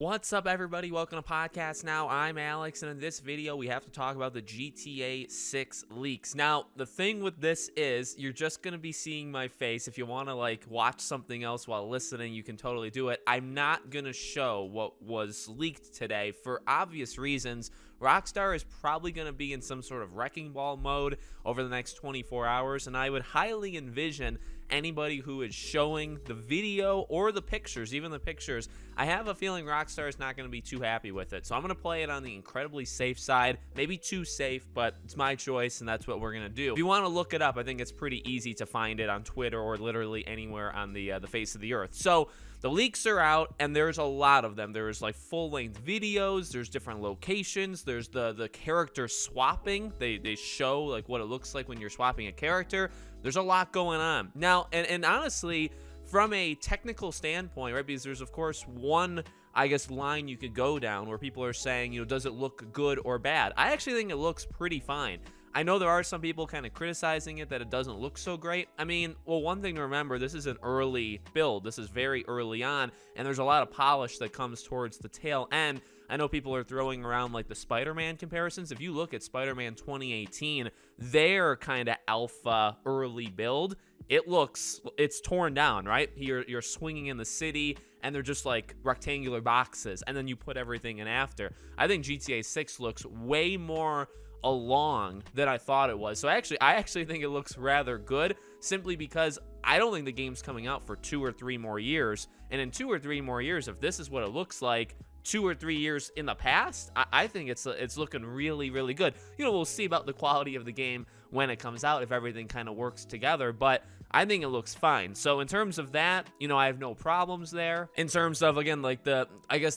What's up, everybody? Welcome to Podcast Now. I'm Alex, and in this video, we have to talk about the GTA 6 leaks. Now, the thing with this is you're just going to be seeing my face. If you want to, watch something else while listening, you can totally do it. I'm not going to show what was leaked today for obvious reasons. Rockstar is probably going to be in some sort of wrecking ball mode over the next 24 hours, and I would highly envision anybody who is showing the video or the pictures, even the pictures, I have a feeling Rockstar is not going to be too happy with it. So I'm going to play it on the incredibly safe side, maybe too safe, but it's my choice, and that's what we're going to do. If you want to look it up, I think it's pretty easy to find it on Twitter or literally anywhere on the face of the earth. So the leaks are out, and there's a lot of them. There's full-length videos, there's different locations, there's the character swapping. They show what it looks like when you're swapping a character. There's a lot going on. Now, and honestly, from a technical standpoint, right, because there's, of course, one, I guess, line you could go down where people are saying, does it look good or bad? I actually think it looks pretty fine. I know there are some people kind of criticizing it that it doesn't look so great. I mean, well, one thing to remember, this is an early build. This is very early on, and there's a lot of polish that comes towards the tail end. I know people are throwing around the Spider-Man comparisons. If you look at Spider-Man 2018, their kind of alpha early build, it's torn down, right? You're swinging in the city, and they're just rectangular boxes, and then you put everything in after. I think GTA 6 looks way more along than I thought it was. So I actually think it looks rather good, simply because I don't think the game's coming out for 2 or 3 more years. And in 2 or 3 more years, if this is what it looks like 2 or 3 years in the past, I think it's looking really, really good. We'll see about the quality of the game when it comes out, if everything kind of works together, but I think it looks fine. So in terms of that, I have no problems there. In terms of, again, the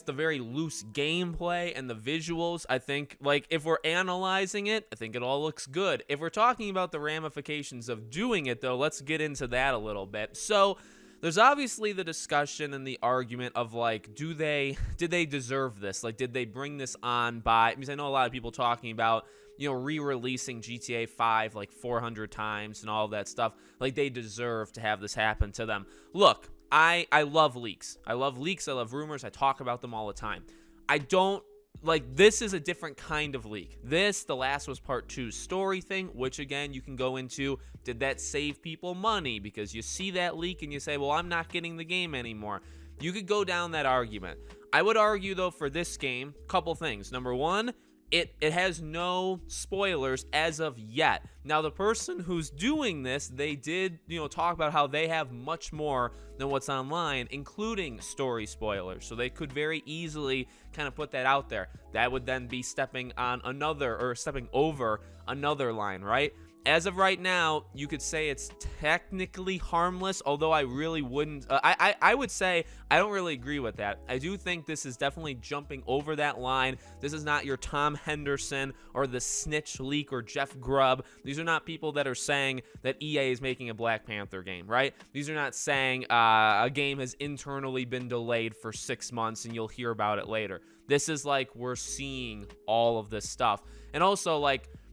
very loose gameplay and the visuals, I think, if we're analyzing it, I think it all looks good. If we're talking about the ramifications of doing it, though, let's get into that a little bit. So there's obviously the discussion and the argument of did they deserve this? Did they bring this on by, because I know a lot of people talking about, re-releasing GTA 5 400 times and all of that stuff. They deserve to have this happen to them. Look, I love leaks. I love leaks. I love rumors. I talk about them all the time. I don't this is a different kind of leak. The Last of Us Part 2 story thing, which again, you can go into, did that save people money? Because you see that leak and you say, well, I'm not getting the game anymore. You could go down that argument. I would argue, though, for this game, couple things. Number one, it has no spoilers as of yet. Now, the person who's doing this, they did, talk about how they have much more than what's online, including story spoilers. So they could very easily kind of put that out there. That would then be stepping over another line, right? As of right now, you could say it's technically harmless, although I really wouldn't. I would say I don't really agree with that. I do think this is definitely jumping over that line. This is not your Tom Henderson or the Snitch leak or Jeff Grubb. These are not people that are saying that EA is making a Black Panther game, right? These are not saying a game has internally been delayed for 6 months and you'll hear about it later. This is we're seeing all of this stuff. And also,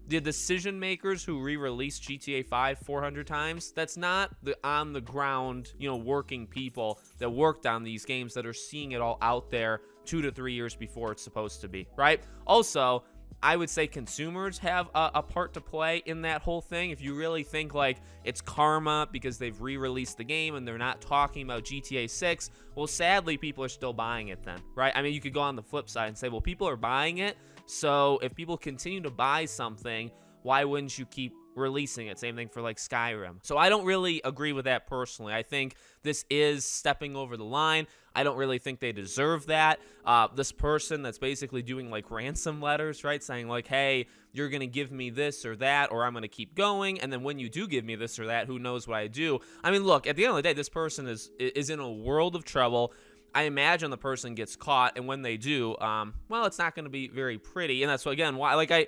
the decision makers who re-released GTA 5 400 times, that's not the on the ground, working people that worked on these games that are seeing it all out there 2 to 3 years before it's supposed to be, right? Also, I would say consumers have a part to play in that whole thing. If you really think it's karma because they've re-released the game and they're not talking about GTA 6, well, sadly, people are still buying it then, right? I mean, you could go on the flip side and say, well, people are buying it, so if people continue to buy something, why wouldn't you keep releasing it? Same thing for Skyrim. So I don't really agree with that personally. I think this is stepping over the line. I don't really think they deserve that. This person that's basically doing ransom letters, right? Saying hey, you're going to give me this or that, or I'm going to keep going. And then when you do give me this or that, who knows what I do? I mean, look, at the end of the day, this person is in a world of trouble. I imagine the person gets caught, and when they do, well, it's not going to be very pretty. And that's, again, why,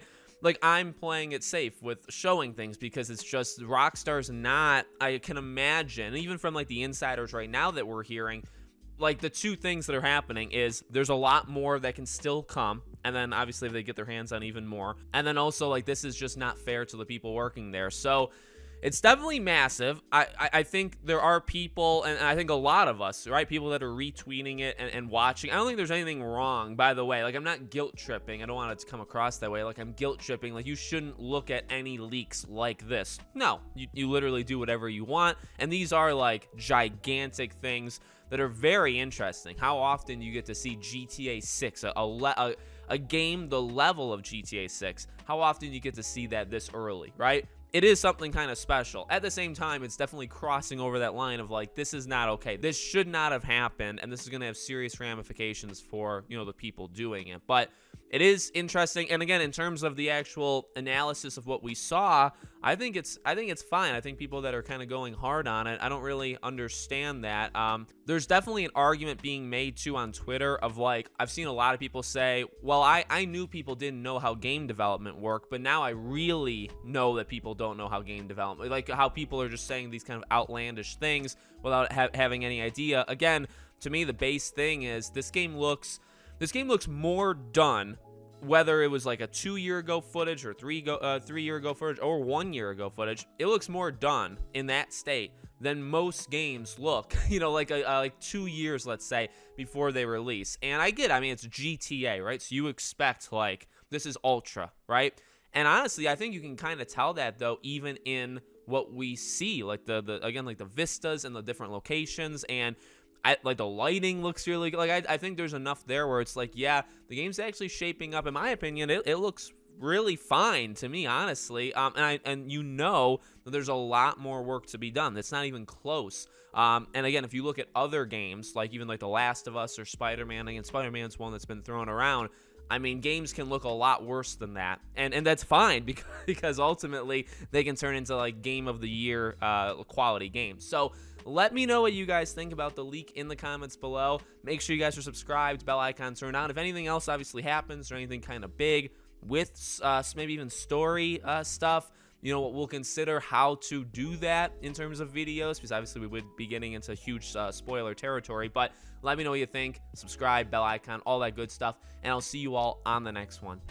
I'm playing it safe with showing things, because it's just Rockstar's not, I can imagine, even from the insiders right now that we're hearing, the two things that are happening is there's a lot more that can still come, and then obviously if they get their hands on even more, and then also this is just not fair to the people working there. So It's definitely massive. I think there are people, and I think a lot of us, right? People that are retweeting it and watching. I don't think there's anything wrong, by the way. Like, I'm not guilt tripping. I don't want it to come across that way. Like, I'm guilt tripping. Like, you shouldn't look at any leaks like this. No, you literally do whatever you want. And these are like gigantic things that are very interesting. How often you get to see GTA 6, a game the level of GTA 6, how often you get to see that this early, right? It is something kind of special. At the same time, it's definitely crossing over that line of like, this is not okay. This should not have happened, and this is going to have serious ramifications for, you know, the people doing it. But it is interesting, and again, in terms of the actual analysis of what we saw, I think it's fine. I think people that are kind of going hard on it, I don't really understand that. There's definitely an argument being made too on Twitter of like, I've seen a lot of people say, well, I knew people didn't know how game development worked, but now I really know that people don't know how game development, like how people are just saying these kind of outlandish things without having any idea. Again, to me, the base thing is this game looks more done, whether it was like a 2 year ago footage or 3 year ago footage or 1 year ago footage. It looks more done in that state than most games look, you know, like like 2 years, let's say, before they release. And I mean, it's GTA, right? So you expect like this is ultra, right? And honestly, I think you can kind of tell that though, even in what we see, like again, like the vistas and the different locations, and like the lighting looks really good. Like I think there's enough there where it's like, yeah, the game's actually shaping up. In my opinion, it looks really fine to me, honestly. And you know that there's a lot more work to be done. That's not even close. And again, if you look at other games, like even like The Last of Us or Spider-Man, again, Spider-Man's one that's been thrown around. I mean, games can look a lot worse than that, and that's fine because ultimately they can turn into like game of the year quality games. So let me know what you guys think about the leak in the comments below. Make sure you guys are subscribed, bell icon turned on. If anything else obviously happens or anything kind of big with maybe even story stuff, you know, we'll consider how to do that in terms of videos, because obviously we would be getting into huge spoiler territory. But let me know what you think. Subscribe, bell icon, all that good stuff, and I'll see you all on the next one.